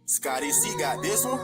Scotty C got this one.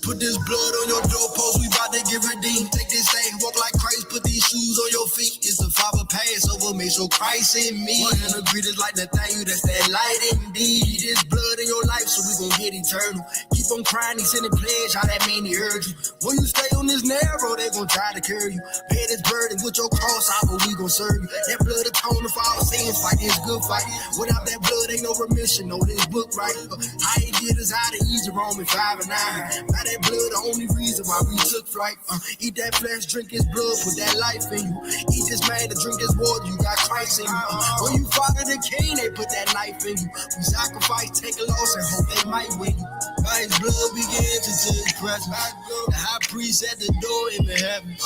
Put this blood on your doorpost, we bout to get redeemed. Take this thing, walk like Christ, put these shoes on your feet. It's the Father Passover, make sure Christ in me. One hand agree is like the thing, that's that light indeed. This blood in your life, so we gon' get eternal. Keep on crying, he sending pledge, how that mean he urge you. When you stay on this narrow, they gon' try to carry you. Bear this burden with your cross out, but we gon' serve you. That blood atoning for our sins, fight this good fight. Without that blood, ain't no remission, know this book right. How he did us out of easy, Romans 5 and 9. By that blood, the only reason why we took flight. Eat that flesh, drink his blood, put that life in you. Eat this man to drink this water, you got Christ in you. When you follow the king, they put that life in you. We sacrifice, take a loss, and hope they might win you. By his blood, we get into his presence. The high priest at the door in the heavens.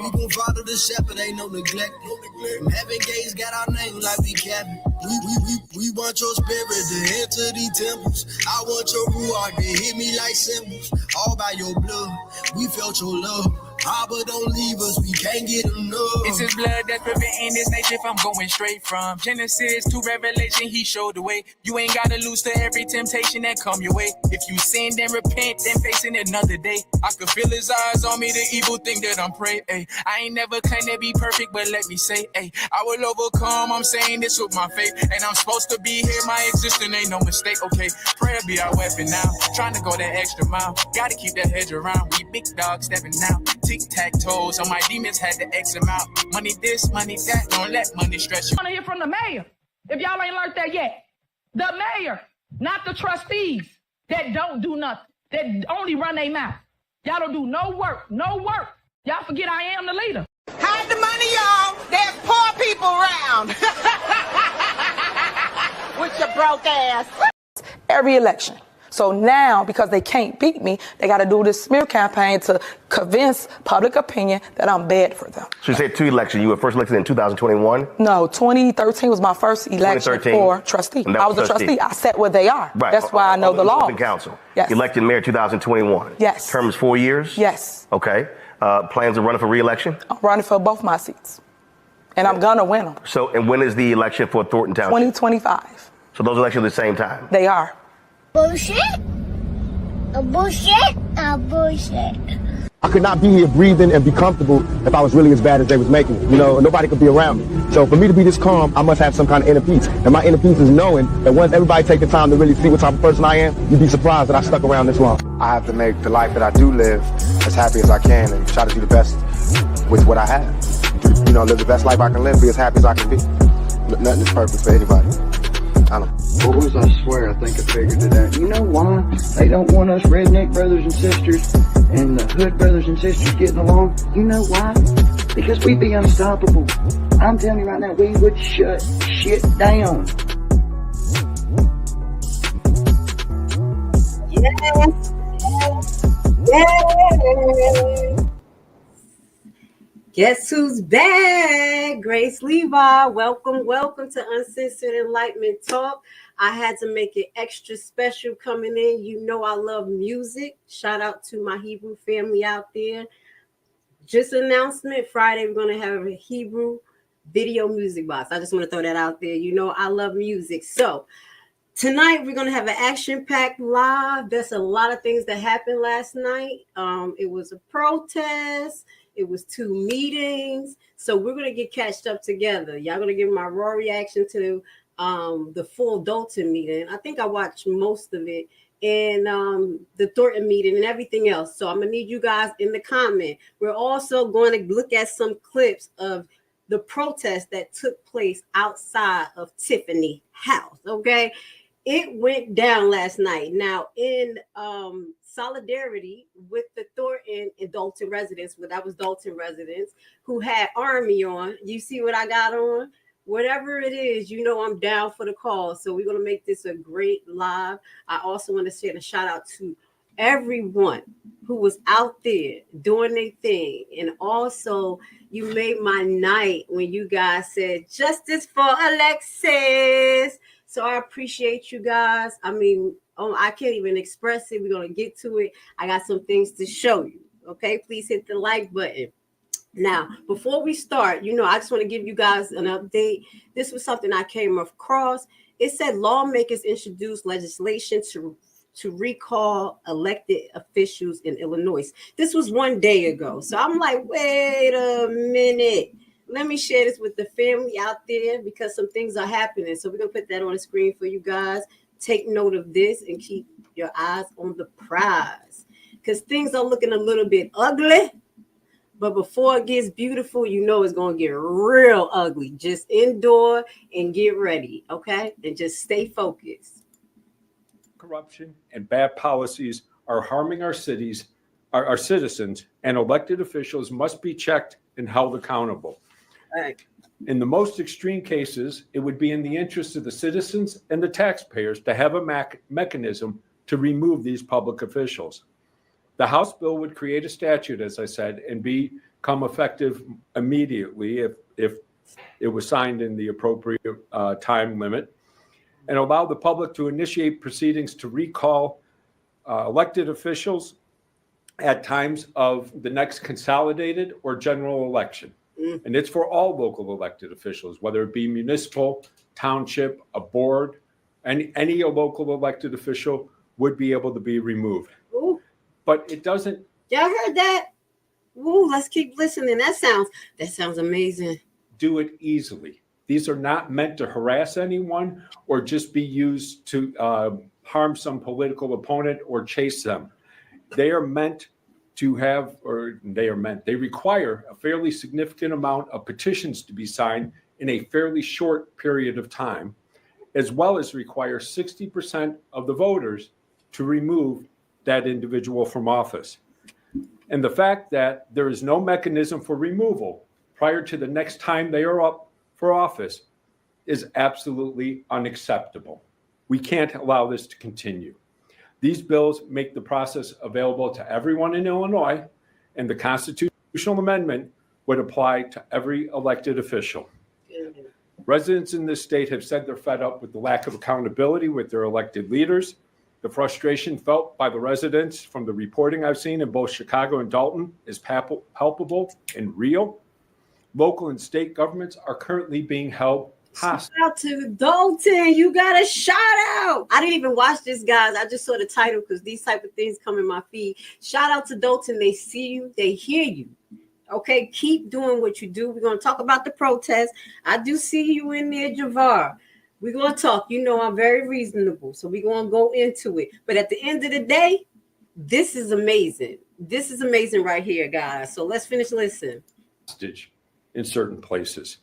We gon' follow the shepherd, ain't no neglect. From heaven gates got our name like we Kevin. We want your spirit to enter these temples. I want your ruach to hit me like cymbals. All by your blood, we felt your love. Abba, don't leave us, we can't get enough. It's his blood that's preventing this nature from going straight from Genesis to Revelation, he showed the way. You ain't gotta lose to every temptation that come your way. If you sin, then repent, then facing another day. I could feel his eyes on me, the evil thing that I'm praying. I ain't never claimed to be perfect, but let me say, I will overcome, I'm saying this with my faith. And I'm supposed to be here, my existence ain't no mistake, okay? Prayer be our weapon now, trying to go that extra mile. Gotta keep that hedge around, we big dogs stepping out. Tic-tac-toe, so my demons had to X them out. Money this, money that, don't let money stress you. I want to hear from the mayor, if y'all ain't learned that yet. The mayor, not the trustees that don't do nothing, that only run their mouth. Y'all don't do no work, no work. Y'all forget I am the leader. Hide the money, y'all. There's poor people around. With your broke ass. Every election. So now, because they can't beat me, they got to do this smear campaign to convince public opinion that I'm bad for them. So you said 2 elections. You were first elected in 2021? No, 2013 was my first election for trustee. I was a trustee. I sat where they are. Right. That's why I know the law. Dolton Council. Yes. Elected mayor 2021. Yes. Terms 4 years? Yes. Okay. Plans of running for re-election? I'm running for both my seats. And I'm going to win them. So, and when is the election for Thornton Township? 2025. So those elections are the same time? They are. Bullshit. A bullshit. A bullshit. I could not be here breathing and be comfortable if I was really as bad as they was making it. You know, nobody could be around me. So for me to be this calm, I must have some kind of inner peace. And my inner peace is knowing that once everybody take the time to really see what type of person I am, you'd be surprised that I stuck around this long. I have to make the life that I do live as happy as I can and try to do the best with what I have. You know, live the best life I can live, be as happy as I can be. Nothing is perfect for anybody. I don't know. Boys, I swear, I think I figured it out. You know why they don't want us redneck brothers and sisters and the hood brothers and sisters getting along? You know why? Because we'd be unstoppable. I'm telling you right now, we would shut shit down. Yes. Yes. Guess who's back? Grace Levi. Welcome to Uncensored Enlightenment Talk. I had to make it extra special coming in. You know I love music. Shout out to my Hebrew family out there. Just an announcement, Friday we're going to have a Hebrew video music box. I just want to throw that out there. You know I love music. So Tonight, we're going to have an action-packed live. There's a lot of things that happened last night. It was a protest. It was 2 meetings. So we're going to get catched up together. Y'all going to give my raw reaction to the full Dolton meeting. I think I watched most of it. And the Thornton meeting and everything else. So I'm going to need you guys in the comment. We're also going to look at some clips of the protest that took place outside of Tiffany house, okay? It went down last night. Now, in solidarity with the Thornton and Dolton residents, well, that was Dolton residents who had army on. You see what I got on? Whatever it is, you know I'm down for the cause. So we're going to make this a great live. I also want to send a shout out to everyone who was out there doing their thing. And also, you made my night when you guys said, justice for Alexis. So I appreciate you guys. I mean, I can't even express it. We're going to get to it. I got some things to show you. Okay, please hit the like button. Now, before we start, I just want to give you guys an update. This was something I came across. It said lawmakers introduced legislation to recall elected officials in Illinois. This was 1 day ago. So I'm like, wait a minute. Let me share this with the family out there because some things are happening. So we're going to put that on the screen for you guys. Take note of this and keep your eyes on the prize because things are looking a little bit ugly. But before it gets beautiful, it's going to get real ugly. Just endure and get ready, okay? And just stay focused. Corruption and bad policies are harming our cities, our citizens, and elected officials must be checked and held accountable. Right. In the most extreme cases, it would be in the interest of the citizens and the taxpayers to have a mechanism to remove these public officials. The House bill would create a statute, as I said, and become effective immediately if it was signed in the appropriate time limit, and allow the public to initiate proceedings to recall elected officials at times of the next consolidated or general election. And it's for all local elected officials, whether it be municipal, township, a board, any local elected official would be able to be removed. Ooh. But it doesn't. Y'all heard that? Ooh, let's keep listening. That sounds amazing. Do it easily. These are not meant to harass anyone or just be used to harm some political opponent or chase them. They require a fairly significant amount of petitions to be signed in a fairly short period of time, as well as require 60% of the voters to remove that individual from office. And the fact that there is no mechanism for removal prior to the next time they are up for office is absolutely unacceptable. We can't allow this to continue. These bills make the process available to everyone in Illinois, and the constitutional amendment would apply to every elected official. Residents in this state have said they're fed up with the lack of accountability with their elected leaders. The frustration felt by the residents from the reporting I've seen in both Chicago and Dolton is palpable and real. Local and state governments are currently being held hostage. Shout out to Dolton. You got a shout out. I didn't even watch this, guys. I just saw the title because these type of things come in my feed. Shout out to Dolton. They see you. They hear you. Okay, keep doing what you do. We're going to talk about the protest. I do see you in there, Javar. We're going to talk. I'm very reasonable. So we're going to go into it. But at the end of the day, this is amazing. This is amazing right here, guys. So let's finish listening. Hostage in certain places.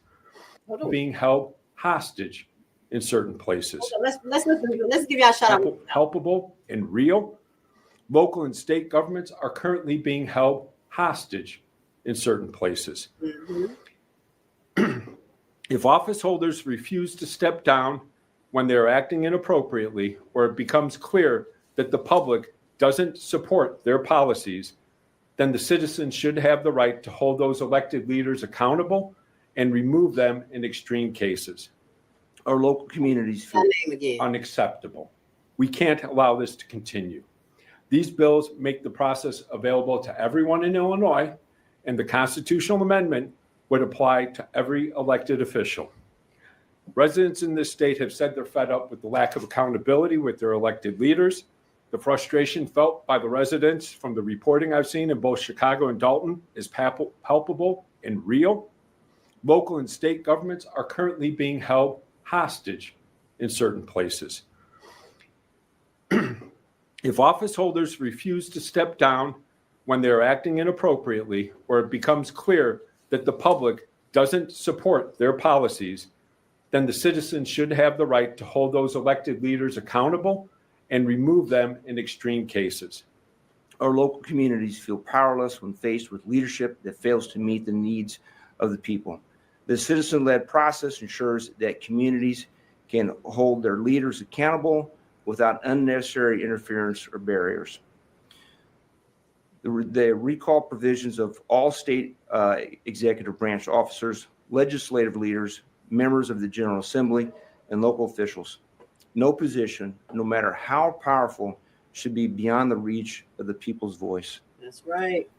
Being held hostage in certain places. Let's give y'all a shout out. Palpable and real. Local and state governments are currently being held hostage in certain places. Mm-hmm. If office holders refuse to step down when they're acting inappropriately, or it becomes clear that the public doesn't support their policies, then the citizens should have the right to hold those elected leaders accountable and remove them in extreme cases. Our local communities feel unacceptable. We can't allow this to continue. These bills make the process available to everyone in Illinois, and the constitutional amendment would apply to every elected official. Residents in this state have said they're fed up with the lack of accountability with their elected leaders. The frustration felt by the residents from the reporting I've seen in both Chicago and Dolton is palpable and real. Local and state governments are currently being held hostage in certain places. If office holders refuse to step down when they're acting inappropriately, or it becomes clear that the public doesn't support their policies, then the citizens should have the right to hold those elected leaders accountable and remove them in extreme cases. Our local communities feel powerless when faced with leadership that fails to meet the needs of the people. The citizen-led process ensures that communities can hold their leaders accountable without unnecessary interference or barriers. The recall provisions of all state executive branch officers, legislative leaders, members of the General Assembly, and local officials. No position, no matter how powerful, should be beyond the reach of the people's voice. That's right.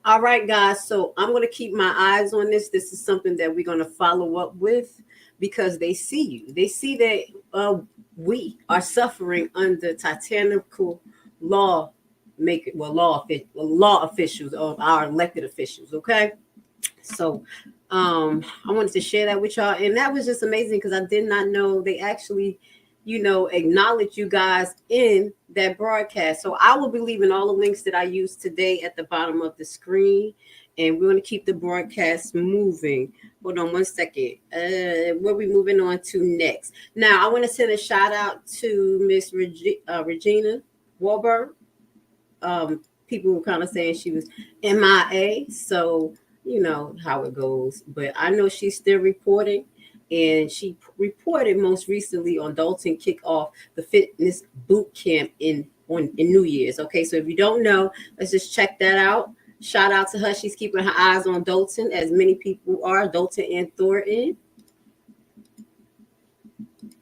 All right, guys. So I'm going to keep my eyes on this. This is something that we're going to follow up with because they see you. They see that we are suffering under tyrannical law officials of our elected officials. Okay. So I wanted to share that with y'all. And that was just amazing because I did not know they actually, acknowledge you guys in that broadcast. So I will be leaving all the links that I used today at the bottom of the screen. And we're going to keep the broadcast moving. Hold on one second. What are we moving on to next? Now, I want to send a shout out to Miss Regina Wahlberg. People were kind of saying she was MIA. So, you know how it goes. But I know she's still reporting. And she reported most recently on Dolton kick off the fitness boot camp in New Year's. Okay, so if you don't know, let's just check that out. Shout out to her. She's keeping her eyes on Dolton, as many people are, Dolton and Thornton.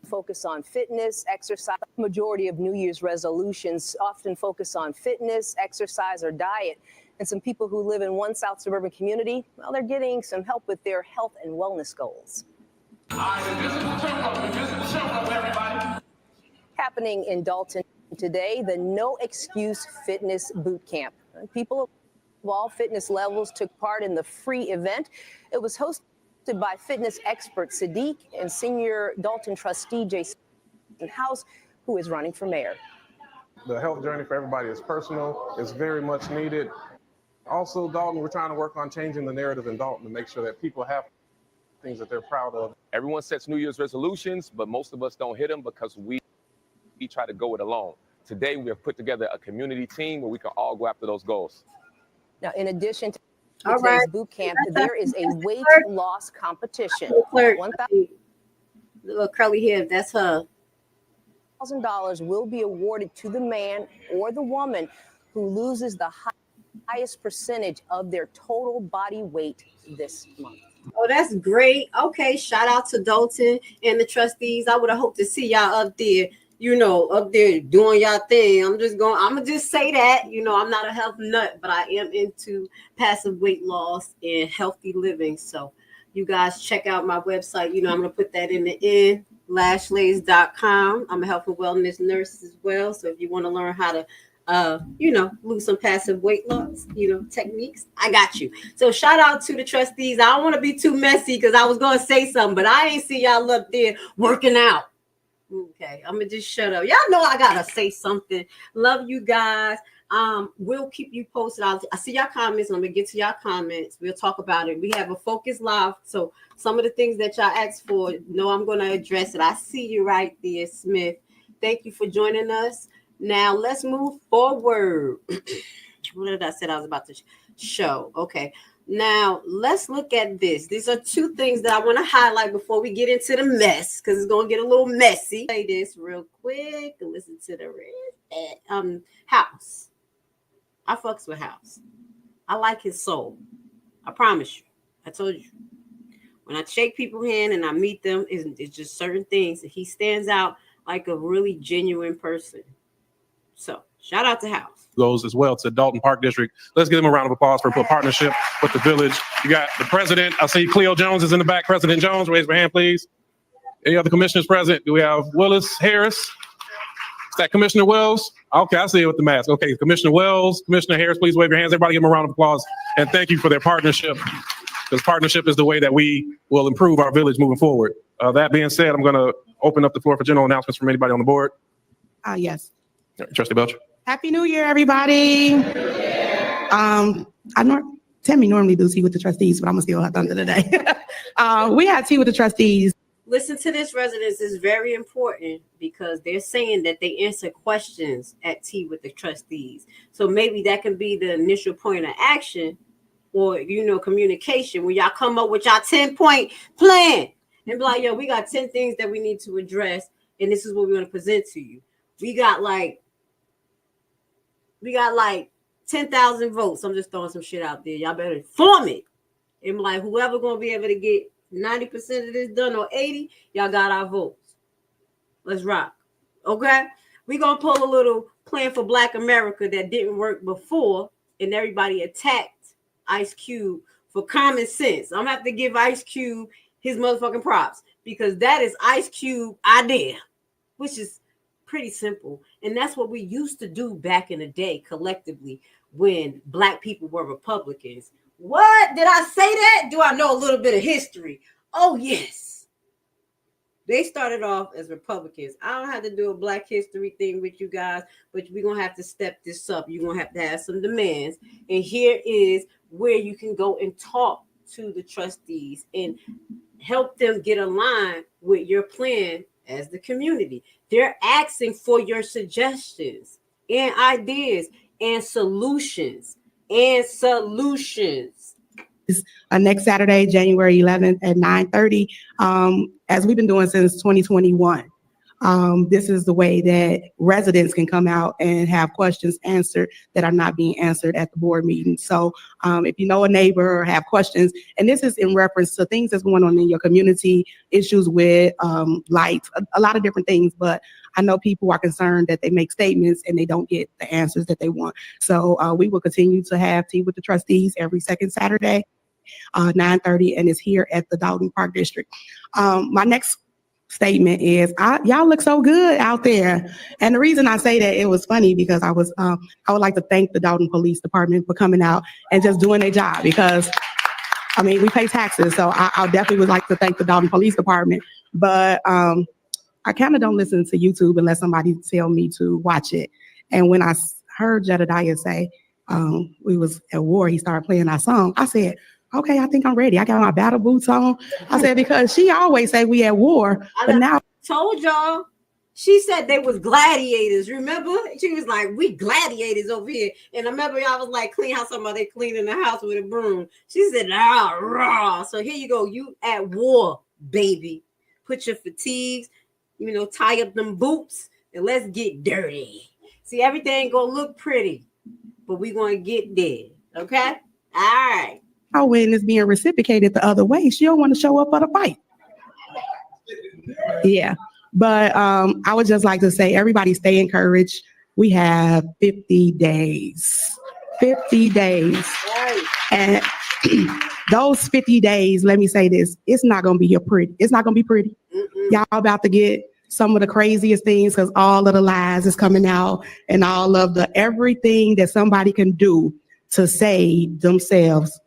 Focus on fitness, exercise. Majority of New Year's resolutions often focus on fitness, exercise, or diet. And some people who live in one South suburban community, well, they're getting some help with their health and wellness goals. Happening in Dolton today, the No Excuse Fitness Boot Camp. People of all fitness levels took part in the free event. It was hosted by fitness expert Sadiq and senior Dolton trustee Jason House, who is running for mayor. The health journey for everybody is personal. It's very much needed. Also, Dolton, we're trying to work on changing the narrative in Dolton to make sure that people have things that they're proud of. Everyone sets New Year's resolutions, but most of us don't hit them because we try to go it alone. Today, we have put together a community team where we can all go after those goals. Now, in addition to today's boot camp, there is a weight loss competition. Little curly hair, that's her. $1,000 will be awarded to the man or the woman who loses the highest percentage of their total body weight this month. Oh, that's great. Okay, shout out to Dolton and the trustees. I would have hoped to see y'all up there, up there doing y'all thing. I'm gonna just say that, I'm not a health nut, but I am into passive weight loss and healthy living. So you guys check out my website. I'm gonna put that in the end, lashlays.com. I'm a health and wellness nurse as well. So if you want to learn how to lose some passive weight loss, techniques, I got you. So shout out to the trustees. I don't want to be too messy because I was going to say something, but I ain't see y'all up there working out. Okay, I'm going to just shut up. Y'all know I got to say something. Love you guys. We'll keep you posted. I see y'all comments. I'm going to get to y'all comments. We'll talk about it. We have a focus live. So some of the things that y'all asked for, I'm going to address it. I see you right there, Smith. Thank you for joining us. Now let's move forward. What did I say I was about to show? Okay. Now let's look at this. These are two things that I want to highlight before we get into the mess, because it's going to get a little messy. Say this real quick and listen to the rest. House. I fucks with House. I like his soul. I promise you. I told you. When I shake people's hand and I meet them, it's just certain things. He stands out like a really genuine person. So shout out to House. Goes as well to Dolton Park District. Let's give them a round of applause for a partnership with the village. You got the president. I see Cleo Jones is in the back. President Jones, raise your hand, please. Any other commissioners present? Do we have Willis, Harris? Is that Commissioner Wells? Okay, I see it with the mask. Okay, Commissioner Wells, Commissioner Harris, please wave your hands. Everybody give them a round of applause. And thank you for their partnership, because partnership is the way that we will improve our village moving forward. That being said, I'm going to open up the floor for general announcements from anybody on the board. Yes. Trustee Belcher. Happy New Year, everybody. Tammy normally do tea with the trustees, but I'm gonna steal her thunder today. We had tea with the trustees. Listen to this, residents. Is very important because they're saying that they answer questions at tea with the trustees. So maybe that can be the initial point of action, or communication, when y'all come up with y'all 10-point plan and be like, yo, we got 10 things that we need to address, and this is what we're gonna present to you. We got like 10,000 votes. I'm just throwing some shit out there. Y'all better form it. And like, whoever gonna be able to get 90% of this done or 80, y'all got our votes. Let's rock. Okay? We gonna pull a little plan for Black America that didn't work before, and everybody attacked Ice Cube for common sense. I'm gonna have to give Ice Cube his motherfucking props, because that is Ice Cube idea, which is pretty simple. And that's what we used to do back in the day collectively when Black people were Republicans. What? Did I say that? Do I know a little bit of history? Oh, yes. They started off as Republicans. I don't have to do a Black history thing with you guys, but we're going to have to step this up. You're going to have some demands. And here is where you can go and talk to the trustees and help them get aligned with your plan as the community. They're asking for your suggestions and ideas and solutions. Next Saturday, January 11th at 9:30, as we've been doing since 2021. This is the way that residents can come out and have questions answered that are not being answered at the board meeting. So if you know a neighbor or have questions, and this is in reference to things that's going on in your community, issues with lights, a lot of different things, but I know people are concerned that they make statements and they don't get the answers that they want. So we will continue to have tea with the trustees every second Saturday, 9:30, and it's here at the Dolton Park District. My next statement is, y'all look so good out there. And the reason I say that, it was funny because I would like to thank the Dolton Police Department for coming out and just doing their job, because I mean, we pay taxes. So I definitely would like to thank the Dolton Police Department, but I kind of don't listen to YouTube unless somebody tell me to watch it. And when I heard Jedediah say we was at war, he started playing our song, I said, okay, I think I'm ready. I got my battle boots on. I said, because she always say we at war, but now. Told y'all, she said they was gladiators. Remember? She was like, we gladiators over here. And I remember y'all was like, clean house, somebody cleaning the house with a broom. She said, rah. So here you go. You at war, baby. Put your fatigues, tie up them boots, and let's get dirty. See, everything gonna look pretty, but we gonna get there. Okay? All right. When it's being reciprocated the other way, she don't want to show up for the fight. Yeah, but I would just like to say, everybody stay encouraged. We have 50 days. 50 days. And those 50 days, let me say this, it's not going to be pretty. It's not going to be pretty. Y'all about to get some of the craziest things, because all of the lies is coming out, and all of the everything that somebody can do to save themselves,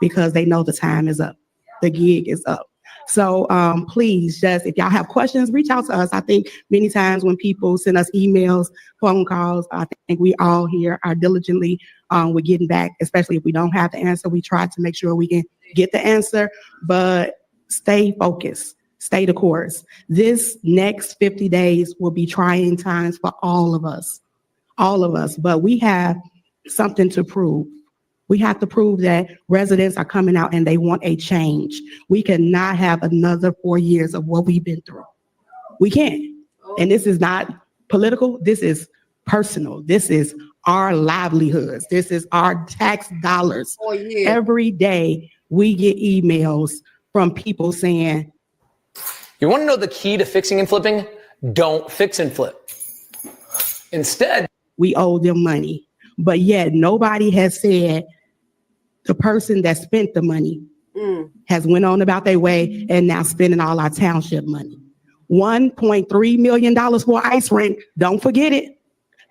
because they know the time is up. The gig is up. So please, just if y'all have questions, reach out to us. I think many times when people send us emails, phone calls, I think we all here are diligently with getting back, especially if we don't have the answer. We try to make sure we can get the answer, but stay focused, stay the course. This next 50 days will be trying times for all of us, but we have something to prove. We have to prove that residents are coming out and they want a change. We cannot have another 4 years of what we've been through. We can't. And this is not political. This is personal. This is our livelihoods. This is our tax dollars. Oh, yeah. Every day we get emails from people saying, you want to know the key to fixing and flipping? Don't fix and flip. Instead, we owe them money. But yet nobody has said the person that spent the money has went on about their way and now spending all our township money. $1.3 million for an ice rink. Don't forget it.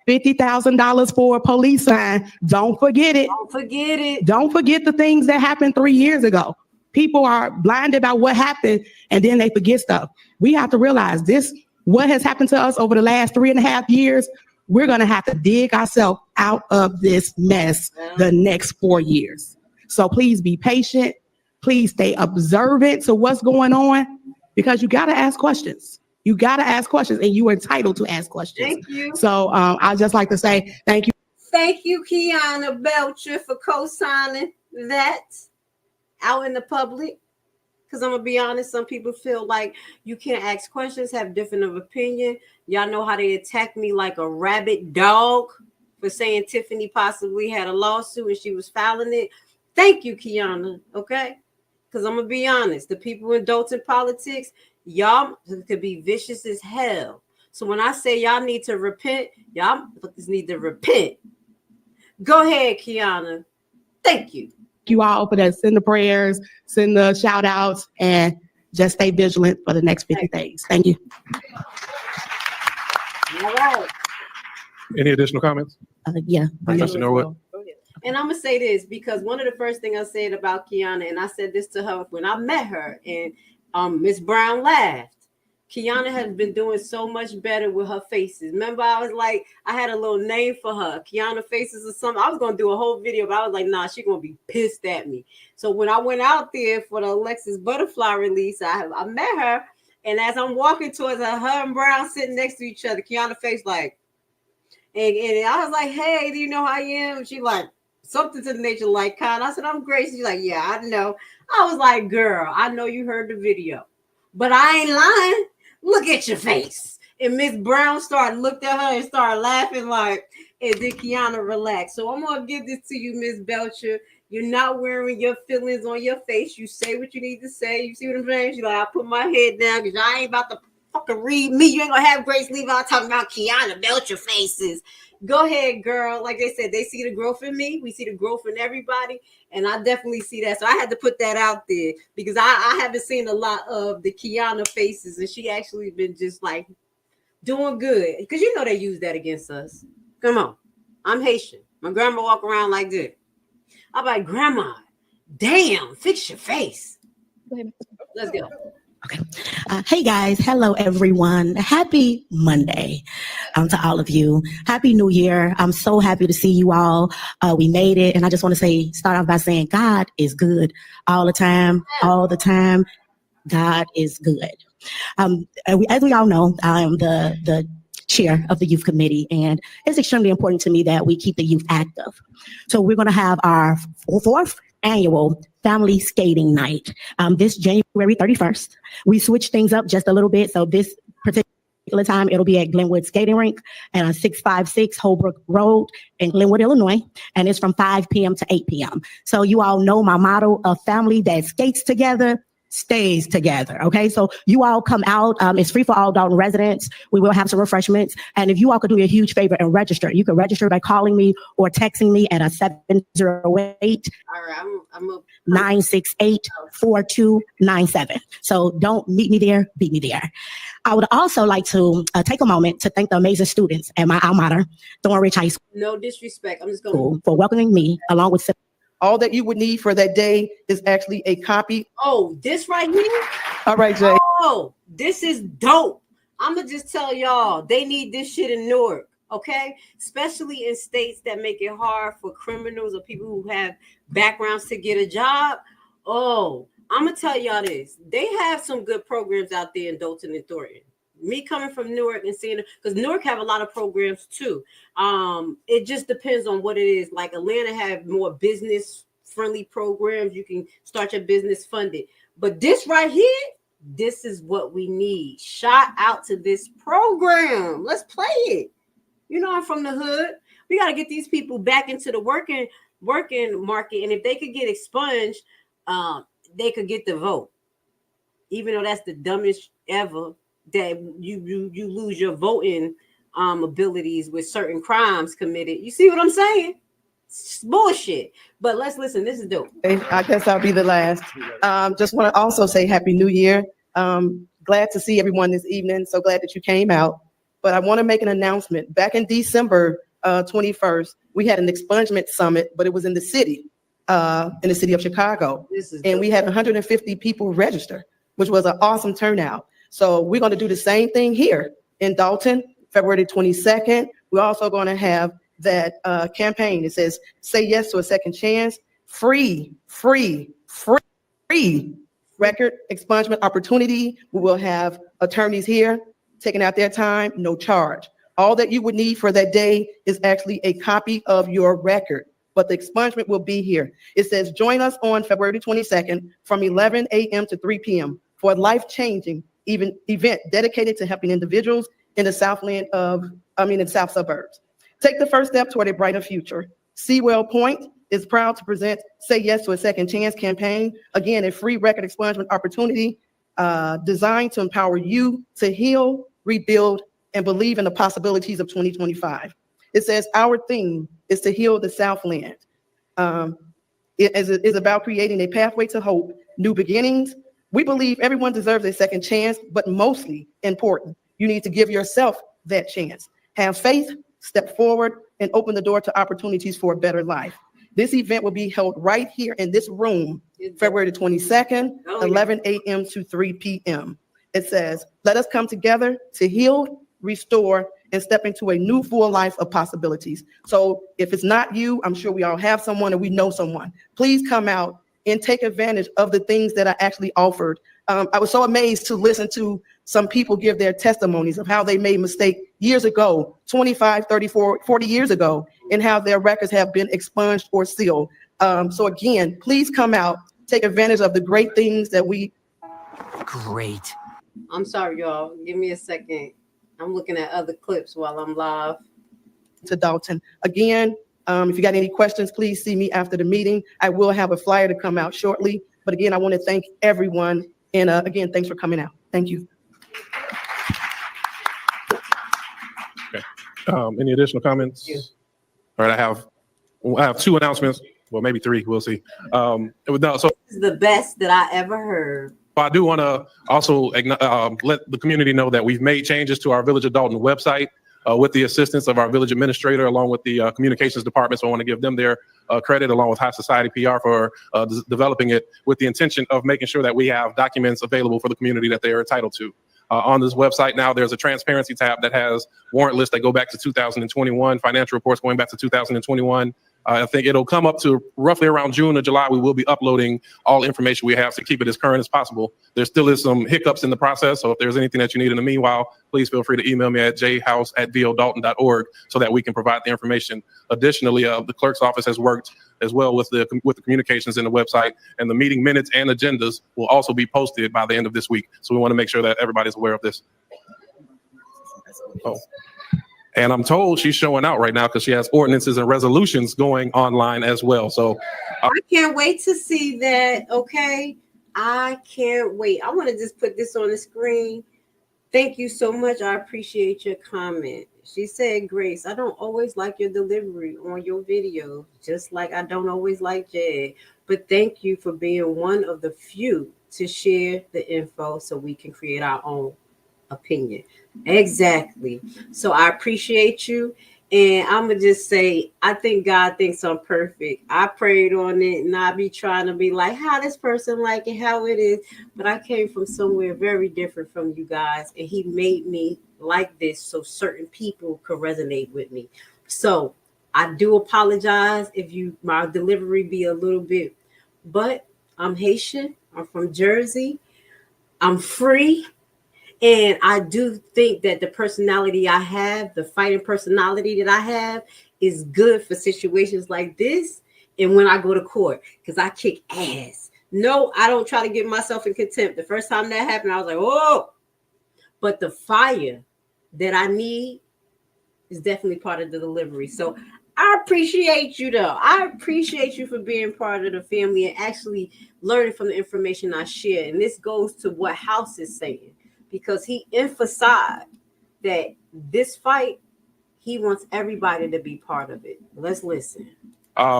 $50,000 for a police sign. Don't forget it. Don't forget it. Don't forget the things that happened 3 years ago. People are blinded by what happened and then they forget stuff. We have to realize this, what has happened to us over the last 3.5 years, we're going to have to dig ourselves out of this mess the next 4 years. So please be patient. Please stay observant to what's going on because you got to ask questions. You got to ask questions and you are entitled to ask questions. Thank you. So I'd just like to say thank you. Thank you, Kiana Belcher, for co-signing that out in the public. Because I'm going to be honest, some people feel like you can't ask questions, have different of opinion. Y'all know how they attacked me like a rabid dog for saying Tiffany possibly had a lawsuit and she was filing it. Thank you, Kiana, okay? Because I'm going to be honest, the people in Dolton politics, y'all could be vicious as hell. So when I say y'all need to repent, y'all need to repent. Go ahead, Kiana. Thank you. Thank you all for that. Send the prayers, send the shout outs, and just stay vigilant for the next 50 days. Thank you. All right. Any additional comments? Yeah. Trustee Norwood. And I'm going to say this because one of the first things I said about Kiana, and I said this to her when I met her, and Miss Brown laughed. Kiana has been doing so much better with her faces. Remember, I was like, I had a little name for her, Kiana Faces or something. I was going to do a whole video, but I was like, nah, she's going to be pissed at me. So when I went out there for the Alexis Butterfly release, I met her. And as I'm walking towards her and Brown sitting next to each other, Kiana face like, and I was like, hey, do you know who I am? And she like, something to the nature like, kind. I said, I'm Grace. She's like, yeah, I know. I was like, girl, I know you heard the video, but I ain't lying. Look at your face. And Miss Brown looked at her and started laughing like, and then Kiana relaxed. So I'm going to give this to you, Miss Belcher. You're not wearing your feelings on your face. You say what you need to say. You see what I'm saying? She's like, I put my head down because I ain't about to fucking read me. You ain't going to have Grace Levi talking about Kiana Belcher faces. Go ahead, girl. Like they said, they see the growth in me. We see the growth in everybody. And I definitely see that. So I had to put that out there because I haven't seen a lot of the Kiana faces. And she actually been just like doing good. Because you know they use that against us. Come on. I'm Haitian. My grandma walk around like this. I'm like, Grandma, damn, fix your face. Let's go. Okay. Hey guys, hello everyone. Happy Monday to all of you. Happy New Year. I'm so happy to see you all. We made it. And I just want to start off by saying God is good all the time, all the time. God is good. As we all know, I am the chair of the youth committee, and it's extremely important to me that we keep the youth active. So we're going to have our fourth annual family skating night this January 31st. We switched things up just a little bit. So this particular time, it'll be at Glenwood Skating Rink and on 656 Holbrook Road in Glenwood, Illinois. And it's from 5 p.m. to 8 p.m. So you all know my motto of family that skates together stays together. Okay, so you all come out. It's free for all Dolton residents. We will have some refreshments. And if you all could do me a huge favor and register, you can register by calling me or texting me at a 708 968 4297. So don't meet me there, beat me there. I would also like to take a moment to thank the amazing students at my alma mater, Thornton High School. No disrespect. I'm just going for welcoming me along with. All that you would need for that day is actually a copy. Oh, this right here? All right, Jay. Oh, this is dope. I'm going to just tell y'all, they need this shit in Newark, okay? Especially in states that make it hard for criminals or people who have backgrounds to get a job. Oh, I'm going to tell y'all this. They have some good programs out there in Dolton and Thornton. Me coming from Newark and seeing it, because Newark have a lot of programs too. It just depends on what it is. Like Atlanta have more business friendly programs. You can start your business funded. But this right here, this is what we need. Shout out to this program. Let's play it. You know, I'm from the hood. We got to get these people back into the working market. And if they could get expunged, they could get the vote. Even though that's the dumbest ever, that you lose your voting abilities with certain crimes committed. You see what I'm saying? It's bullshit. But let's listen. This is dope. Okay, I guess I'll be the last. Just want to also say Happy New Year. Glad to see everyone this evening. So glad that you came out. But I want to make an announcement. Back in December 21st, we had an expungement summit, but it was in the city of Chicago. And we had 150 people register, which was an awesome turnout. So we're going to do the same thing here in Dolton, February 22nd. We're also going to have that campaign. It says, say yes to a second chance, free record expungement opportunity. We will have attorneys here taking out their time, no charge. All that you would need for that day is actually a copy of your record, but the expungement will be here. It says, join us on February 22nd from 11 a.m. to 3 p.m. for a life-changing event dedicated to helping individuals in the South suburbs. Take the first step toward a brighter future. Sewell Point is proud to present Say Yes to a Second Chance campaign. Again, a free record expungement opportunity designed to empower you to heal, rebuild, and believe in the possibilities of 2025. It says our theme is to heal the Southland. It is about creating a pathway to hope, new beginnings. We believe everyone deserves a second chance, but mostly important, you need to give yourself that chance. Have faith, step forward, and open the door to opportunities for a better life. This event will be held right here in this room, February 22nd, 11 a.m. to 3 p.m. It says, let us come together to heal, restore, and step into a new full life of possibilities. So if it's not you, I'm sure we all have someone and we know someone. Please come out and take advantage of the things that are actually offered. I was so amazed to listen to some people give their testimonies of how they made mistakes years ago, 25, 34, 40 years ago, and how their records have been expunged or sealed. So again, please come out, take advantage of the great things that we. Great. I'm sorry, y'all. Give me a second. I'm looking at other clips while I'm live. To Dolton. Again, if you got any questions, please see me after the meeting. I will have a flyer to come out shortly. But again, I want to thank everyone. And again, thanks for coming out. Thank you. Okay. Any additional comments? Yeah. All right, I have two announcements. Well, maybe three. We'll see. So this is the best that I ever heard. I do want to also let the community know that we've made changes to our Village of Dolton website with the assistance of our village administrator, along with the communications department. So I want to give them their credit, along with High Society PR, for developing it with the intention of making sure that we have documents available for the community that they are entitled to. On this website now, there's a transparency tab that has warrant lists that go back to 2021, financial reports going back to 2021. I think it'll come up to roughly around June or July. We will be uploading all information we have to keep it as current as possible. There still is some hiccups in the process, so if there's anything that you need in the meanwhile, please feel free to email me at jhouse@vodolton.org so that we can provide the information. Additionally, the clerk's office has worked as well with the communications in the website, and the meeting minutes and agendas will also be posted by the end of this week. So we want to make sure that everybody's aware of this. Oh. And I'm told she's showing out right now because she has ordinances and resolutions going online as well. So I can't wait to see that. Okay. I can't wait. I want to just put this on the screen. Thank you so much. I appreciate your comment. She said, Grace, I don't always like your delivery on your video, just like I don't always like Jed. But thank you for being one of the few to share the info so we can create our own opinion. Exactly. So I appreciate you. And I'm going to just say, I think God thinks I'm perfect. I prayed on it and I be trying to be like, how this person like it, how it is. But I came from somewhere very different from you guys. And he made me like this so certain people could resonate with me. So I do apologize if my delivery be a little bit, but I'm Haitian. I'm from Jersey. I'm free. And I do think that the personality I have, the fighting personality that I have, is good for situations like this. And when I go to court, because I kick ass. No, I don't try to get myself in contempt. The first time that happened, I was like, oh. But the fire that I need is definitely part of the delivery. So I appreciate you, though. I appreciate you for being part of the family and actually learning from the information I share. And this goes to what House is saying. Because he emphasized that this fight, he wants everybody to be part of it. Let's listen.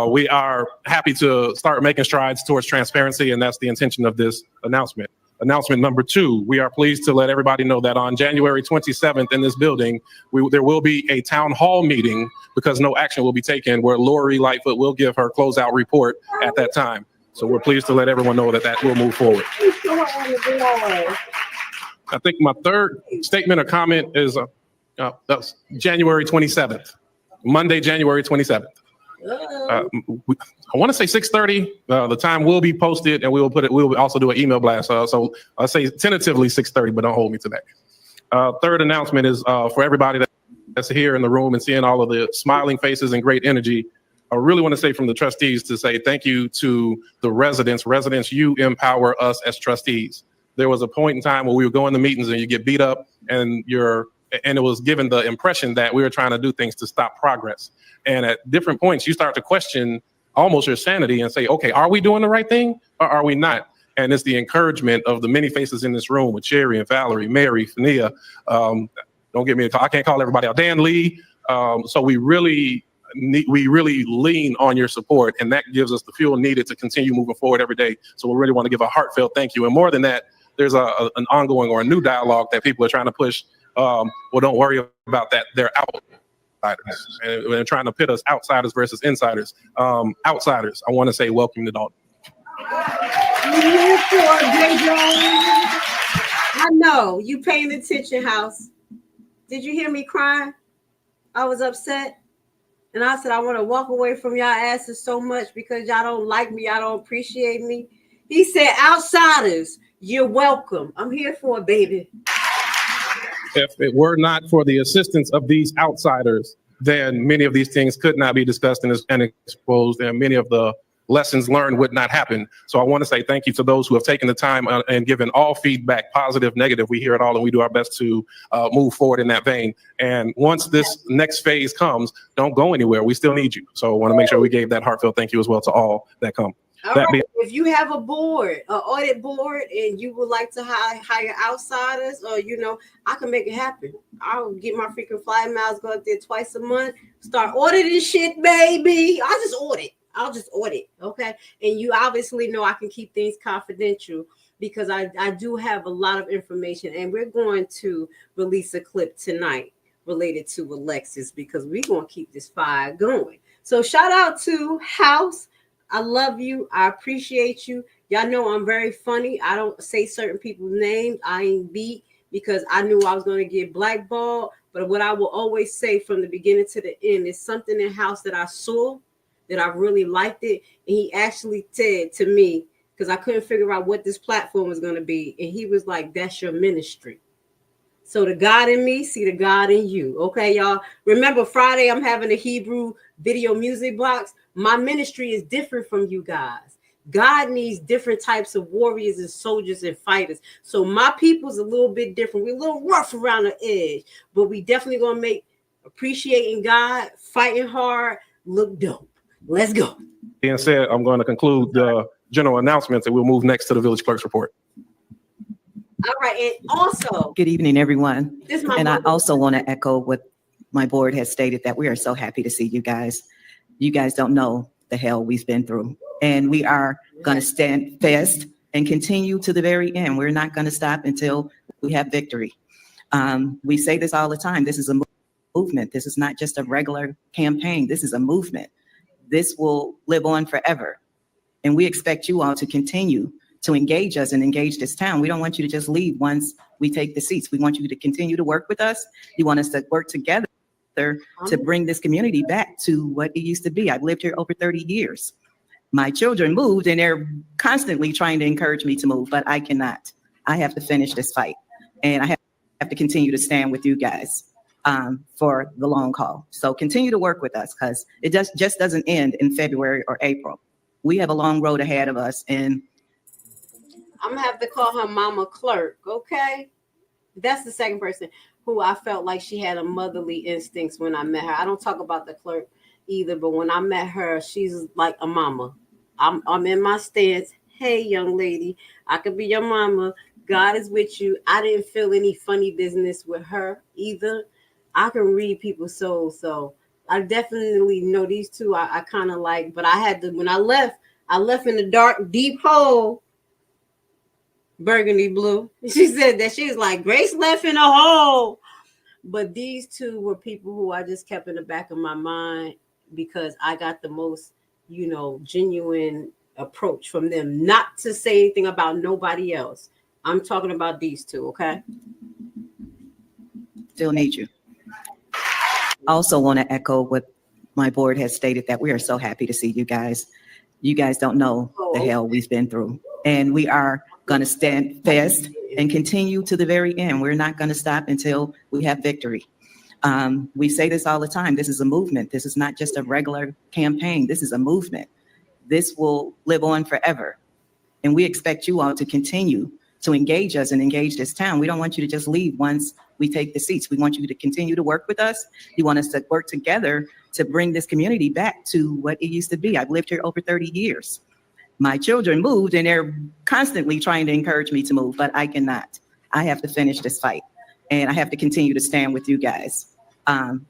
We are happy to start making strides towards transparency, and that's the intention of this announcement. Announcement number 2, we are pleased to let everybody know that on January 27th in this building, there will be a town hall meeting because no action will be taken where Lori Lightfoot will give her closeout report at that time. So we're pleased to let everyone know that will move forward. I think my third statement or comment is that's January 27th, Monday, January 27th. I want to say 6:30. The time will be posted, and we will also do an email blast. So I'll say tentatively 6:30, but don't hold me to that. Third announcement is for everybody that's here in the room and seeing all of the smiling faces and great energy. I really want to say from the trustees to say thank you to the residents. Residents, you empower us as trustees. There was a point in time where we would go in the meetings and you get beat up, and it was given the impression that we were trying to do things to stop progress. And at different points, you start to question almost your sanity and say, okay, are we doing the right thing or are we not? And it's the encouragement of the many faces in this room with Sherry and Valerie, Mary, Fania. Don't get me, I can't call everybody out. Dan Lee. So we really lean on your support, and that gives us the fuel needed to continue moving forward every day. So we really want to give a heartfelt thank you. And more than that, there's an ongoing or a new dialogue that people are trying to push. Well, don't worry about that. They're outsiders, and they're trying to pit us outsiders versus insiders. Outsiders, I want to say welcome to Dolton. I know you paying attention, House. Did you hear me crying? I was upset. And I said, I want to walk away from y'all asses so much because y'all don't like me. Y'all don't appreciate me. He said, outsiders, you're welcome. I'm here for it, baby. If it were not for the assistance of these outsiders, then many of these things could not be discussed and exposed, and many of the lessons learned would not happen. So I want to say thank you to those who have taken the time and given all feedback, positive, negative. We hear it all, and we do our best to move forward in that vein. And once this next phase comes, don't go anywhere. We still need you. So I want to make sure we gave that heartfelt thank you as well to all that come. All right. If you have a board, an audit board, and you would like to hire outsiders, or I can make it happen. I'll get my freaking fly miles, go up there twice a month, start auditing shit, baby. I'll just audit, okay? And you obviously know I can keep things confidential because I do have a lot of information, and we're going to release a clip tonight related to Alexis because we're going to keep this fire going. So shout out to House. I love you. I appreciate you. Y'all know I'm very funny. I don't say certain people's names. I ain't beat because I knew I was going to get blackballed. But what I will always say from the beginning to the end is something in House that I saw that I really liked it. And he actually said to me, because I couldn't figure out what this platform was going to be. And he was like, that's your ministry. So the God in me, see the God in you. Okay, y'all. Remember, Friday, I'm having a Hebrew video music box. My ministry is different from you guys. God needs different types of warriors and soldiers and fighters. So my people's a little bit different. We're a little rough around the edge, but we definitely going to make appreciating God, fighting hard, look dope. Let's go. Being said, I'm going to conclude the general announcements and we'll move next to the village clerk's report. All right. And also, good evening, everyone. And I also want to echo what my board has stated, that we are so happy to see you guys. You guys don't know the hell we've been through, and we are going to stand fast and continue to the very end. We're not going to stop until we have victory. We say this all the time. This is a movement. This is not just a regular campaign. This is a movement. This will live on forever. And we expect you all to continue to engage us and engage this town. We don't want you to just leave once we take the seats. We want you to continue to work with us. You want us to work together to bring this community back to what it used to be. I've lived here over 30 years. My children moved and they're constantly trying to encourage me to move, but I cannot. I have to finish this fight, and I have to continue to stand with you guys for the long haul. So continue to work with us because it just doesn't end in February or April. We have a long road ahead of us, and I'm gonna have to call her Mama Clerk, okay? That's the second person who I felt like she had a motherly instincts when I met her. I don't talk about the clerk either, but when I met her, she's like a mama. I'm in my stance. Hey, young lady, I could be your mama. God is with you. I didn't feel any funny business with her either. I can read people's souls, so I definitely know these two. I kind of like, but I had to when I left in the dark, deep hole. Burgundy blue. She said that she was like Grace left in a hole. But these two were people who I just kept in the back of my mind because I got the most, genuine approach from them. Not to say anything about nobody else. I'm talking about these two, okay? Still need you. Also want to echo what my board has stated, that we are so happy to see you guys. You guys don't know the hell we've been through. And we are going to stand fast and continue to the very end. We're not going to stop until we have victory. We say this all the time. This is a movement. This is not just a regular campaign. This is a movement. This will live on forever. And we expect you all to continue to engage us and engage this town. We don't want you to just leave once we take the seats. We want you to continue to work with us. You want us to work together to bring this community back to what it used to be. I've lived here over 30 years. My children moved and they're constantly trying to encourage me to move, but I cannot. I have to finish this fight and I have to continue to stand with you guys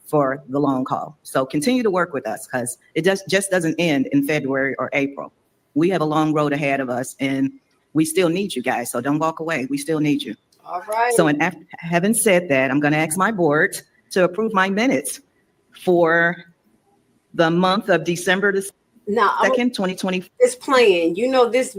for the long haul. So continue to work with us because it just doesn't end in February or April. We have a long road ahead of us and we still need you guys. So don't walk away. We still need you. All right. So having said that, I'm going to ask my board to approve my minutes for the month of December the 2nd, 2020. It's playing. This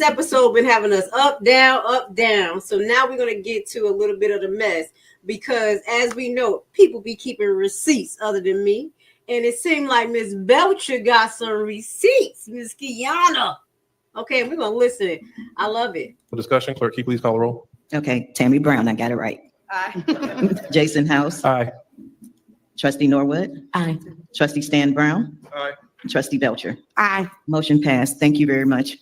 episode been having us up, down. So now we're going to get to a little bit of the mess because as we know, people be keeping receipts other than me. And it seemed like Miss Blecher got some receipts, Miss Kiana. Okay, we're going to listen. I love it. For discussion, clerk, can you please call the roll? Okay, Tammy Brown, I got it right. Aye. Jason House. Aye. Trustee Norwood. Aye. Trustee Stan Brown. Aye. Trustee Belcher. Aye. Motion passed. Thank you very much.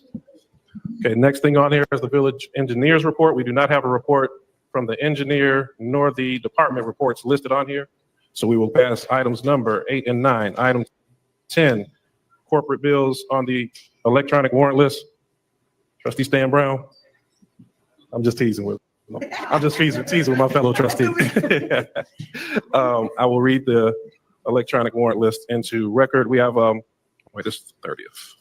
Okay, next thing on here is the village engineer's report. We do not have a report from the engineer nor the department reports listed on here. So we will pass items number 8 and 9. Item 10, corporate bills on the electronic warrant list. Trustee Stan Brown. I'm just teasing with my fellow trustee. I will read the electronic warrant list into record. We have, this is the 30th.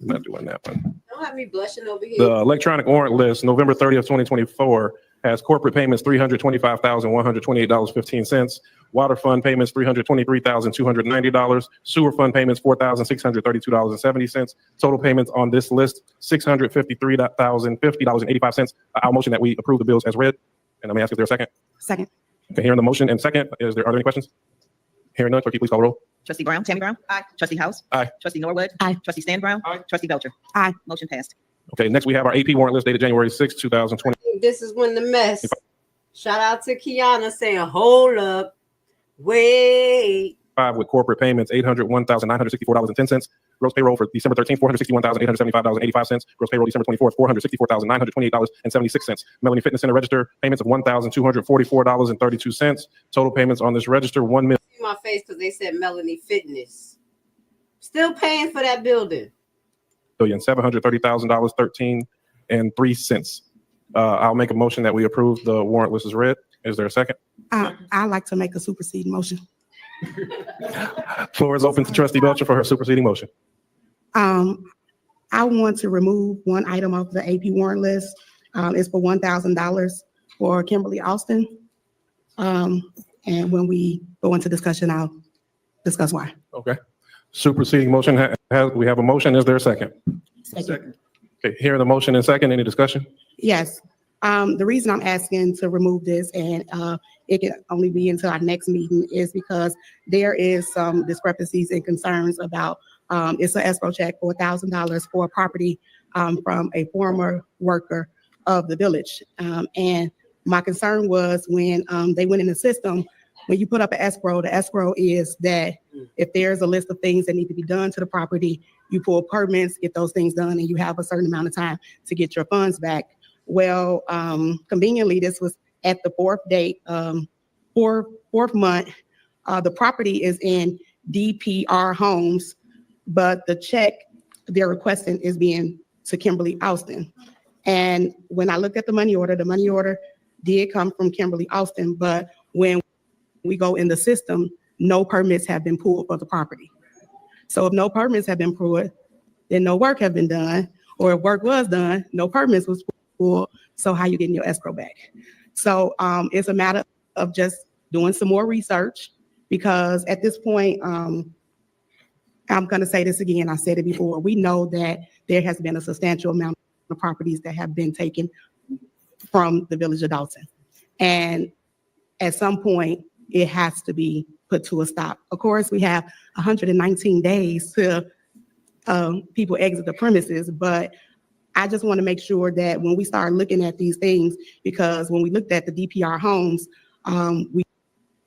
I'm not doing that one. Don't have me blushing over here. The electronic warrant list, November 30th, 2024, has corporate payments, $325,128.15. Water fund payments, $323,290. Sewer fund payments, $4,632.70. Total payments on this list, $653,050.85. I'll motion that we approve the bills as read. And let me ask if there's a second. Second. Okay, hearing the motion and second, are there any questions? Hearing none, clerk, please call the roll. Trustee Brown, Tammy Brown. Aye. Trustee House. Aye. Trustee Norwood. Aye. Trustee Stan Brown. Aye. Trustee Belcher. Aye. Motion passed. Okay, next we have our AP warrant list dated January 6, 2020. This is when the mess. Shout out to Kiana saying, hold up, wait. With corporate payments, $801,964.10. Gross payroll for December 13th, $461,875.85. Gross payroll December 24th, $464,928.76. Melanie Fitness Center register payments of $1,244.32. Total payments on this register, $1 million. See my face because they said Melanie Fitness. Still paying for that building. $730,000.13 I'll make a motion that we approve the warrant list as read. Is there a second? I'd like to make a superseding motion. Floor is open to Trustee Belcher for her superseding motion. I want to remove one item off the AP warrant list. It's for $1,000 for Kimberly Austin. And when we go into discussion, I'll discuss why. Okay. Superseding motion, we have a motion. Is there a second? Second. Okay, hearing the motion and second, any discussion? Yes. The reason I'm asking to remove this and it can only be until our next meeting is because there is some discrepancies and concerns about it's an escrow check for $1,000 for a property from a former worker of the village. And my concern was when they went in the system, when you put up an escrow, the escrow is that if there's a list of things that need to be done to the property, you pull permits, get those things done, and you have a certain amount of time to get your funds back. Well, conveniently, this was at the fourth month. The property is in DPR Homes, but the check they're requesting is being to Kimberly Austin. And when I looked at the money order did come from Kimberly Austin, but when we go in the system, no permits have been pulled for the property. So if no permits have been pulled, then no work have been done, or if work was done, no permits was pulled. So how you getting your escrow back? So it's a matter of just doing some more research, because at this point, I'm going to say this again. I said it before. We know that there has been a substantial amount of properties that have been taken from the village of Dolton. And at some point, it has to be put to a stop. Of course, we have 119 days to people exit the premises, but I just want to make sure that when we start looking at these things, because when we looked at the DPR homes, we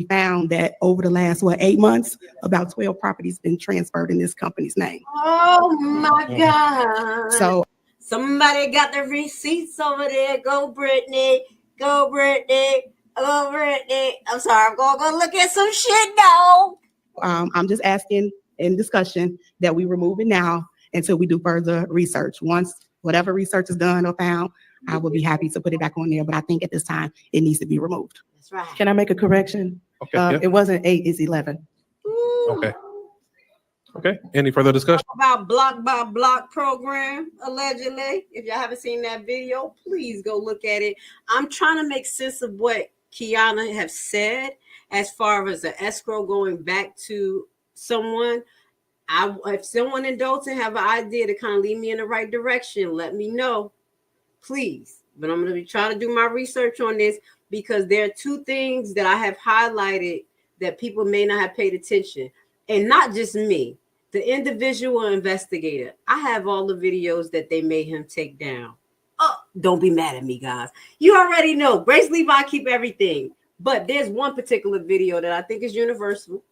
found that over the last, 8 months, about 12 properties been transferred in this company's name. Oh my God. So somebody got the receipts over there. Go Brittany. Go Brittany. Go Brittany. I'm sorry. I'm going to go look at some shit now. I'm just asking in discussion that we remove it now until we do further research. Once whatever research is done or found, I will be happy to put it back on there. But I think at this time, it needs to be removed. That's right. Can I make a correction? Okay. Yeah. It wasn't 8, it's 11. Okay. Okay. Any further discussion? About block by block program, allegedly. If y'all haven't seen that video, please go look at it. I'm trying to make sense of what Kiana have said as far as the escrow going back to someone. If someone in Dolton have an idea to kind of lead me in the right direction, let me know, please. But I'm going to be trying to do my research on this, because there are two things that I have highlighted that people may not have paid attention. And not just me, the individual investigator. I have all the videos that they made him take down. Oh, don't be mad at me, guys. You already know. Grace Levi keep everything. But there's one particular video that I think is universal,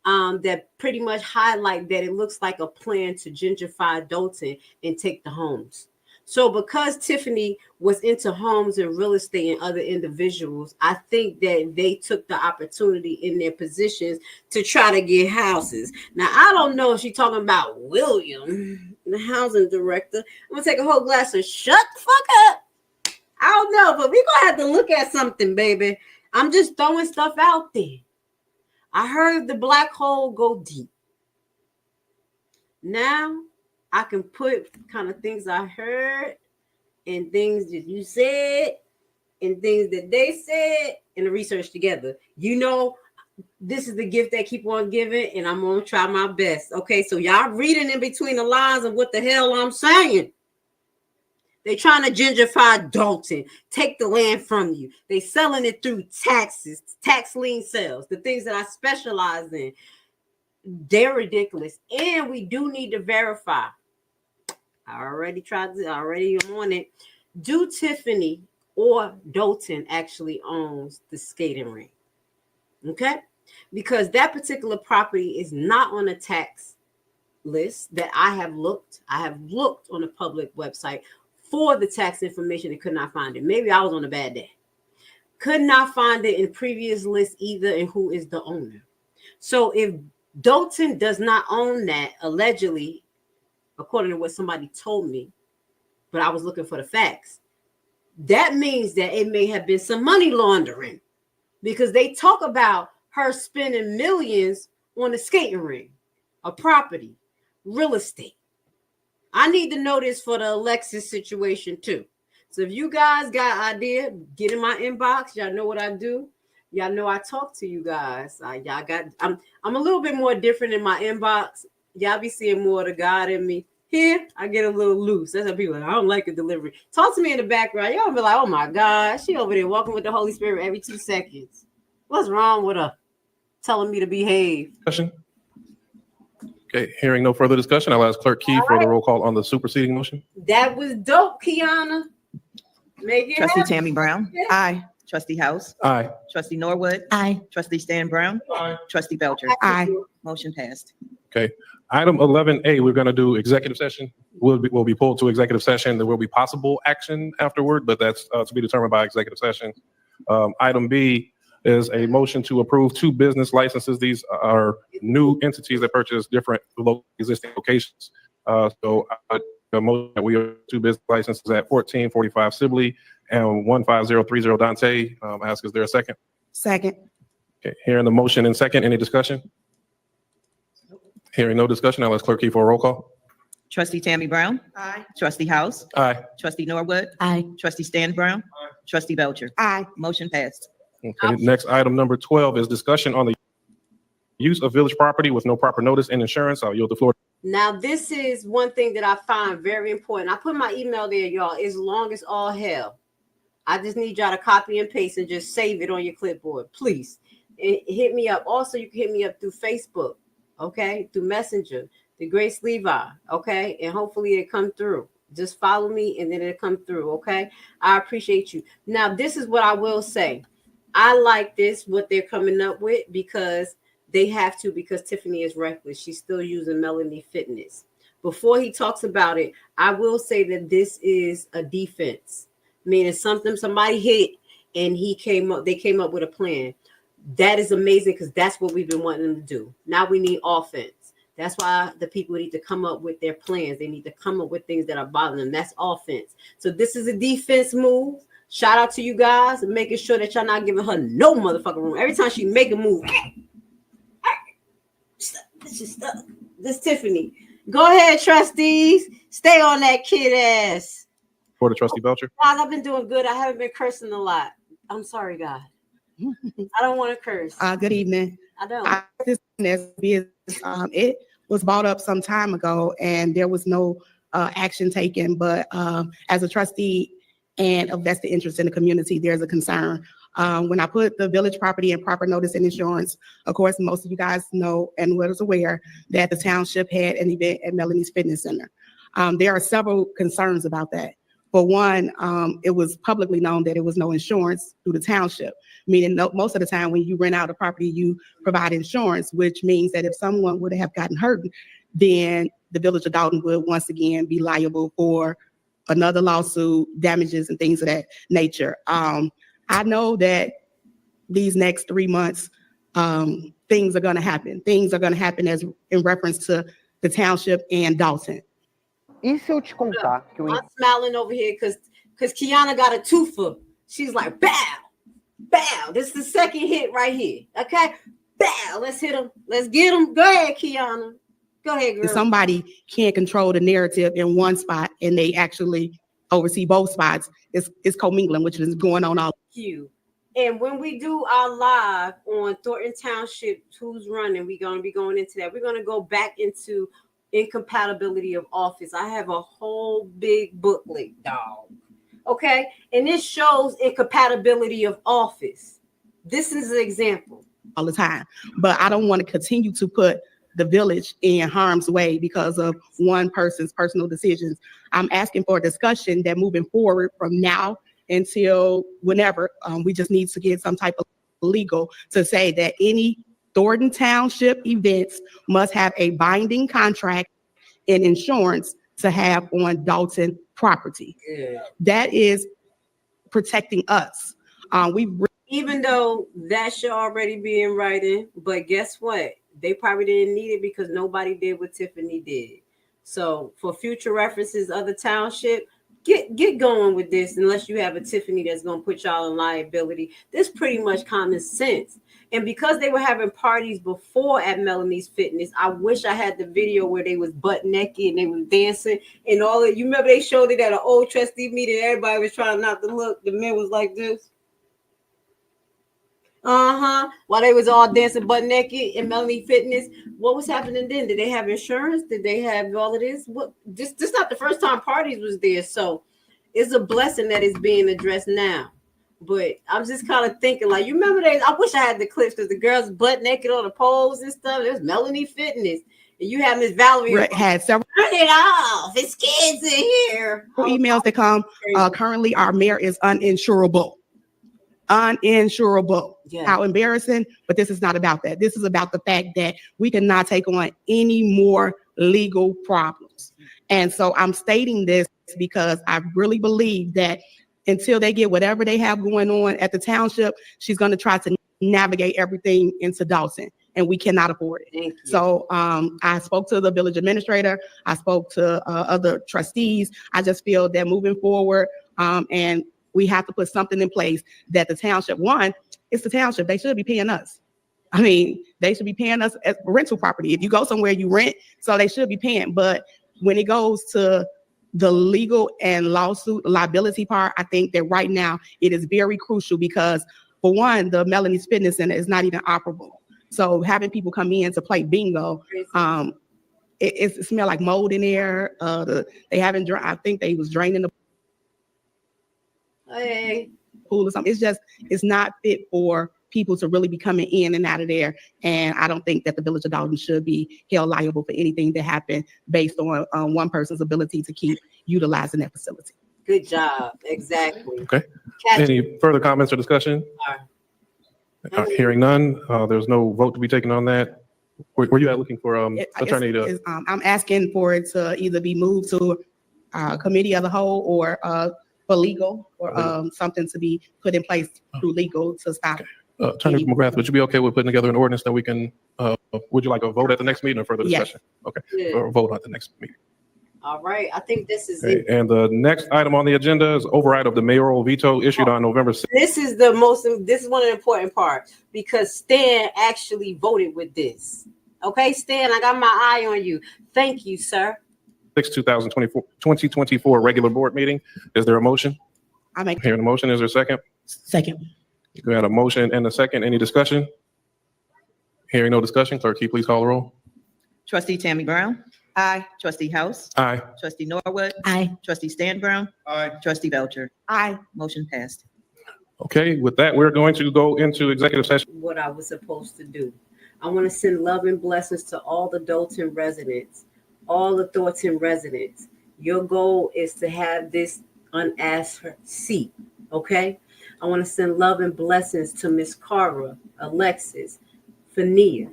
that pretty much highlight that it looks like a plan to gentrify Dolton and take the homes. So because Tiffany was into homes and real estate and other individuals, I think that they took the opportunity in their positions to try to get houses. Now, I don't know if she's talking about William, the housing director. I'm going to take a whole glass of shut the fuck up. I don't know, but we're going to have to look at something, baby. I'm just throwing stuff out there. I heard the black hole go deep. Now, I can put kind of things I heard and things that you said and things that they said and the research together. You know, this is the gift that keep on giving, and I'm going to try my best. Okay, so y'all reading in between the lines of what the hell I'm saying. They trying to gentrify Dolton, take the land from you. They selling it through taxes, tax lien sales, the things that I specialize in. They're ridiculous. And we do need to verify. I already I'm on it. Do Tiffany or Dolton actually owns the skating rink? Okay? Because that particular property is not on a tax list that I have looked. I have looked on a public website for the tax information and could not find it. Maybe I was on a bad day. Could not find it in previous lists either, and who is the owner. So if Dolton does not own that, allegedly, according to what somebody told me, but I was looking for the facts, that means that it may have been some money laundering, because they talk about her spending millions on a skating rink, a property, real estate. I need to know this for the Alexis situation too. So if you guys got idea, get in my inbox. Y'all know what I do. Y'all know I talk to you guys. I'm a little bit more different in my inbox. Y'all be seeing more of the God in me. Here, I get a little loose. That's how people are like, I don't like a delivery. Talk to me in the background. Y'all be like, oh my God, she over there walking with the Holy Spirit every 2 seconds. What's wrong with her? Telling me to behave. Discussion? Okay, hearing no further discussion, I'll ask Clerk Key for the roll call on the superseding motion. That was dope, Kiana. Make it Trustee happen. Tammy Brown. Aye. Trustee House. Aye. Trustee Norwood. Aye. Trustee Stan Brown. Aye. Trustee Belcher. Aye. Motion passed. Okay. Item 11A, we're going to do executive session. Will be pulled to executive session. There will be possible action afterward, but that's to be determined by executive session. Item B is a motion to approve 2 business licenses. These are new entities that purchase different existing locations. So the motion that we have 2 business licenses at 1445 Sibley and 15030 Dante. Ask, is there a second? Second. Okay, hearing the motion and second, any discussion? Hearing no discussion, I'll ask Clerk Key for a roll call. Trustee Tammy Brown. Aye. Trustee House. Aye. Trustee Norwood. Aye. Trustee Stan Brown. Trustee Belcher. Aye. Motion passed. Okay, next item number 12 is discussion on the use of village property with no proper notice and insurance. I'll yield the floor. Now, this is one thing that I find very important. I put my email there, y'all, as long as all hell. I just need y'all to copy and paste and just save it on your clipboard, please. Hit me up. Also, you can hit me up through Facebook, okay, through Messenger, the Grace Levi, okay, and hopefully it come through. Just follow me and then it'll come through, okay? I appreciate you. Now, this is what I will say. I like this, what they're coming up with, because they have to, because Tiffany is reckless. She's still using Melanie Fitness. Before he talks about it, I will say that this is a defense, meaning somebody hit and they came up with a plan. That is amazing, because that's what we've been wanting them to do. Now we need offense. That's why the people need to come up with their plans. They need to come up with things that are bothering them. That's offense. So this is a defense move. Shout out to you guys and making sure that y'all not giving her no motherfucking room. Every time she make a move, this Tiffany. Go ahead, trustees. Stay on that kid ass. For the Trustee Belcher. Guys, I've been doing good. I haven't been cursing a lot. I'm sorry, God. I don't want to curse. Good evening. I don't. It was brought up some time ago and there was no action taken, but as a trustee and a vested interest in the community, there's a concern. When I put the village property in proper notice and insurance, of course, most of you guys know and was aware that the township had an event at Melanie's Fitness Center. There are several concerns about that. For one, it was publicly known that it was no insurance through the township, meaning most of the time when you rent out a property, you provide insurance, which means that if someone would have gotten hurt, then the village of Dolton would once again be liable for another lawsuit, damages, and things of that nature. I know that these next 3 months, things are going to happen. Things are going to happen as in reference to the township and Dolton. I'm smiling over here because Kiana got a twofer. She's like, bow, bow. This is the second hit right here. Okay, bow. Let's hit him. Let's get him. Go ahead, Kiana. Go ahead, girl. Somebody can't control the narrative in one spot and they actually oversee both spots. It's commingling, which is going on all. You. And when we do our live on Thornton Township, who's running, we're going to be going into that. We're going to go back into incompatibility of office. I have a whole big booklet, dog. Okay. And this shows incompatibility of office. This is an example. All the time. But I don't want to continue to put the village in harm's way because of one person's personal decisions. I'm asking for a discussion that moving forward from now until whenever, we just need to get some type of legal to say that any Thornton Township events must have a binding contract and insurance to have on Dolton property. Yeah. That is protecting us. Even though that should already be in writing, but guess what? They probably didn't need it because nobody did what Tiffany did. So for future references, other township, get going with this unless you have a Tiffany that's going to put y'all in liability. This pretty much common sense. And because they were having parties before at Melanie's Fitness, I wish I had the video where they was butt naked and they was dancing and all that. You remember they showed it at an old trustee meeting. Everybody was trying not to look. The men was like this. While they was all dancing butt naked in Melanie Fitness. What was happening then? Did they have insurance? Did they have all of this? What? This not the first time parties was there. So it's a blessing that it's being addressed now. But I'm just kind of thinking, like, you remember they? I wish I had the clips because the girls butt naked on the poles and stuff. There's Melanie Fitness, and you have Miss Valerie had several. Turn it off. It's kids in here. Emails that come. Currently, our mayor is uninsurable. Uninsurable. Yeah. How embarrassing, but this is not about that. This is about the fact that we cannot take on any more legal problems. And so I'm stating this because I really believe that until they get whatever they have going on at the township, she's going to try to navigate everything into Dolton, and we cannot afford it. So I spoke to the village administrator. I spoke to other trustees. I just feel that moving forward, and we have to put something in place that the township, one, it's the township. They should be paying us. I mean, they should be paying us as rental property. If you go somewhere, you rent, so they should be paying. But when it goes to the legal and lawsuit liability part, I think that right now it is very crucial because, for one, the Melanie's Fitness Center is not even operable. So having people come in to play bingo, it smelled like mold in there. They haven't I think they was draining the pool or something. It's not fit for people to really be coming in and out of there. And I don't think that the Village of Dolton should be held liable for anything that happened based on one person's ability to keep utilizing that facility. Good job. Exactly. Okay. Any further comments or discussion? Hearing none, there's no vote to be taken on that. Were you looking for attorney to? I'm asking for it to either be moved to committee of the whole or for legal or something to be put in place through legal to stop. Attorney McGrath, would you be okay with putting together an ordinance that we can, would you like a vote at the next meeting or further discussion? Yes. Okay, or a vote at the next meeting. All right, I think this is Okay. it. And the next item on the agenda is override of the mayoral veto issued on November 6th. This is one of the important parts because Stan actually voted with this. Okay, Stan, I got my eye on you. Thank you, sir. 2024 regular board meeting. Is there a motion? Hearing a motion, is there a second? Second. We had a motion and a second. Any discussion? Hearing no discussion, clerk, can you please call the roll? Trustee Tammy Brown. Aye. Trustee House. Aye. Trustee Norwood. Aye. Trustee Stan Brown. Aye. Trustee Belcher. Aye. Motion passed. Okay, with that, we're going to go into executive session. What I was supposed to do. I want to send love and blessings to all the Dolton residents, all the Thornton residents. Your goal is to have this unasked seat, okay? I want to send love and blessings to Miss Cara, Alexis, Fania.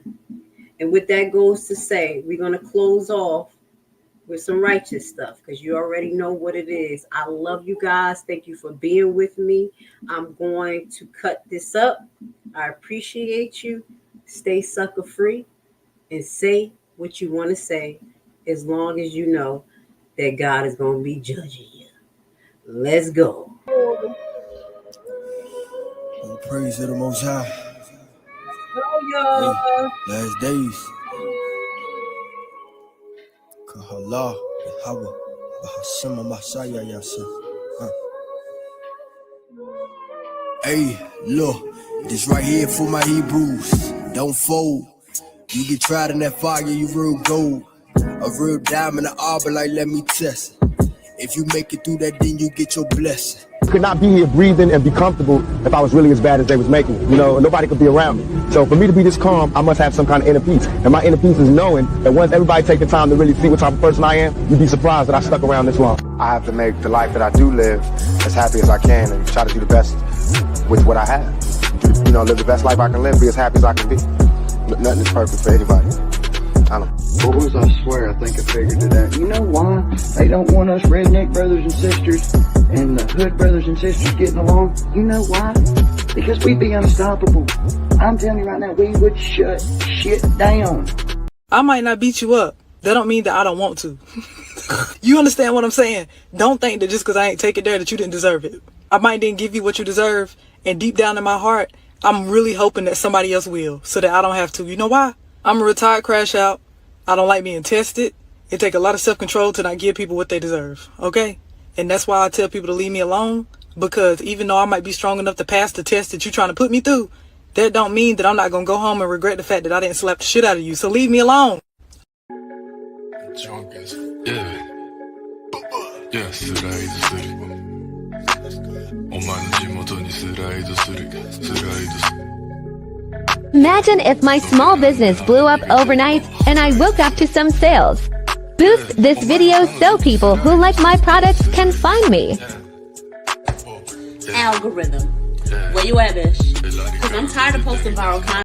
And with that goes to say, we're going to close off with some righteous stuff because you already know what it is. I love you guys. Thank you for being with me. I'm going to cut this up. I appreciate you. Stay sucker free and say what you want to say as long as you know that God is going to be judging you. Let's go. Oh, praise to the Most High. Y'all. Last days. Kahala, Yahweh, Bahashima, Messiah, Yasa. Hey, look, this right here for my Hebrews. Don't fold. You get tried in that fire, you real gold. A real diamond, an arbor, like let me test it. If you make it through that, then you get your blessing. I could not be here breathing and be comfortable if I was really as bad as they was making me. You know, nobody could be around me. So for me to be this calm, I must have some kind of inner peace. And my inner peace is knowing that once everybody take the time to really see what type of person I am, you'd be surprised that I stuck around this long. I have to make the life that I do live as happy as I can and try to do the best with what I have. You know, live the best life I can live, be as happy as I can be. Nothing is perfect for anybody. I don't. Boys, I swear, I think I figured it out. You know why they don't want us redneck brothers and sisters and the hood brothers and sisters getting along? You know why? Because we'd be unstoppable. I'm telling you right now, we would shut shit down. I might not beat you up. That don't mean that I don't want to. You understand what I'm saying? Don't think that just because I ain't take it there that you didn't deserve it. I might didn't give you what you deserve, and deep down in my heart, I'm really hoping that somebody else will, so that I don't have to. You know why? I'm a retired crash out. I don't like being tested. It take a lot of self-control to not give people what they deserve, okay? And that's why I tell people to leave me alone, because even though I might be strong enough to pass the test that you're trying to put me through, that don't mean that I'm not going to go home and regret the fact that I didn't slap the shit out of you. So leave me alone. Drunk as yeah, スライドするお前の地元にスライドする Imagine if my small business blew up overnight and I woke up to some sales. Boost this video so people who like my products can find me. Algorithm. Where you at, bitch? Because I'm tired of posting viral content.